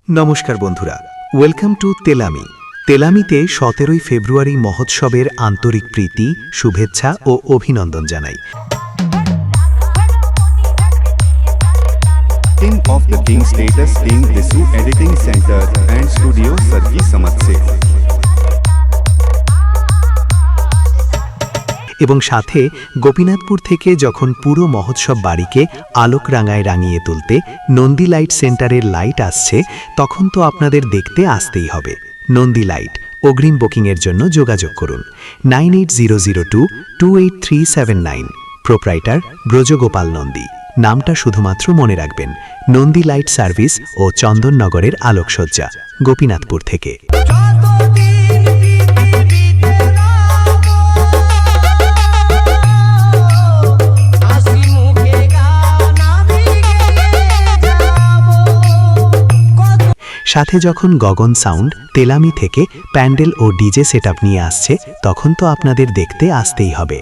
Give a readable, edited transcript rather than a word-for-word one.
নমস্কার বন্ধুরা, welcome to তেলামি। তেলামিতে 17ই ফেব্রুয়ারি মহোৎসবের আন্তরিক প্রীতি, শুভেচ্ছা ও অভিনন্দন জানাই। King of the King status King Visu Editing Center and Studio Sargi Samat se এবং সাথে গোপীনাথপুর থেকে যখন পুরো মহোৎসব বাড়িকে আলোক রাঙায় রাঙিয়ে তুলতে নন্দী লাইট সেন্টারের লাইট আসছে, তখন তো আপনাদের দেখতে আসতেই হবে। নন্দী লাইট অগ্রিম বুকিংয়ের জন্য যোগাযোগ করুন 9800228379। প্রোপ্রাইটার ব্রজগোপাল নন্দী। নামটা শুধুমাত্র মনে রাখবেন, নন্দী লাইট সার্ভিস ও চন্দননগরের আলোকসজ্জা, গোপীনাথপুর থেকে। সাথে যখন গগন সাউন্ড তেলামি থেকে প্যান্ডেল ও ডিজে সেটআপ নিয়ে আসছে, তখন তো আপনাদের দেখতে আসতেই হবে।